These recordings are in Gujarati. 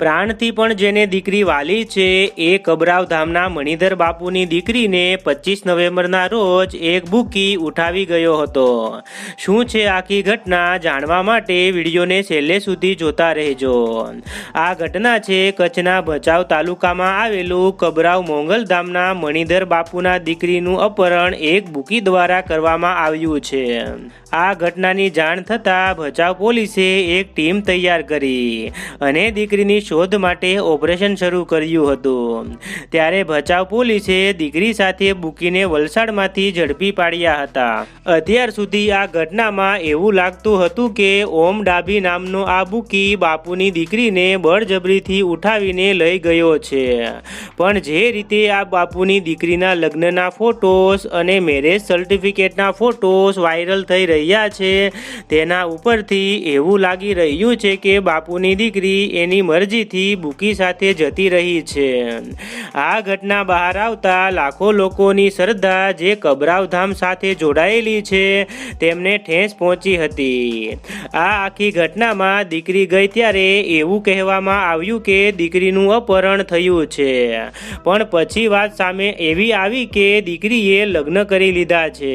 પ્રાણથી પણ જેને દીકરી વાલી છે એ કબરાવ ધામના મણિધર બાપુની દીકરીને 25 નવેમ્બરના રોજ એક બુકી ઉઠાવી ગયો હતો। શું છે આખી ઘટના જાણવા માટે વિડીયોને છેલ્લે સુધી જોતા રહેજો। આ ઘટના છે કચ્છના ભચાઉ તાલુકામાં આવેલું કબરાવ મોંગલ ધામના મણિધર બાપુના દીકરીનું અપહરણ એક બુકી દ્વારા કરવામાં આવ્યું છે। આ ઘટનાની જાણ થતાં ભચાઉ પોલીસે એક ટીમ તૈયાર કરી અને દીકરીની શોધ માટે ઓપરેશન શરૂ કર્યું હતું। ત્યારે ભચાઉ પોલીસે દીકરી સાથે બુકીને વલસાડમાંથી ઝડપી પાડ્યા હતા। અત્યાર સુધી આ ઘટનામાં એવું લાગતું હતું કે ઓમ ડાભી નામનો આ બુકી બાપુની દીકરીને બળજબરીથી ઉઠાવીને લઈ ગયો છે, પણ જે રીતે આ બાપુની દીકરીના લગ્નના ફોટોસ અને મેરેજ સર્ટિફિકેટના ફોટોસ વાયરલ થઈ રહ્યા છે તેના ઉપરથી એવું લાગી રહ્યું છે કે બાપુની દીકરી એની મરજીથી બુકી સાથે જતી રહી છે। આ ઘટના બહાર આવતા લાખો લોકોની શ્રદ્ધા જે કબરાવ ધામ સાથે જોડાયેલી છે તેમને ઠેસ પહોંચી હતી। આ આખી ઘટનામાં દીકરી ગઈ ત્યારે એવું કહેવામાં આવ્યું કે દીકરીનું અપહરણ થયું છે, પણ પછી વાત સામે એવી આવી કે દીકરીએ લગ્ન કરી લીધા છે।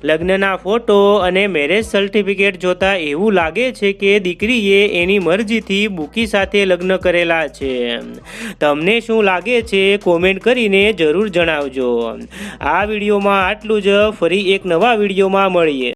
લગ્નના ફોટો અને મેરેજ સર્ટિફિકેટ જોતા એવું લાગે છે કે દીકરીએ એની મરજીથી બુકી સાથે લગ્ન કરેલા છે। તમને શું લાગે છે કોમેન્ટ કરીને જરૂર જણાવજો। આ વિડીયોમાં આટલું જ, ફરી એક નવા વિડીયોમાં મળીએ।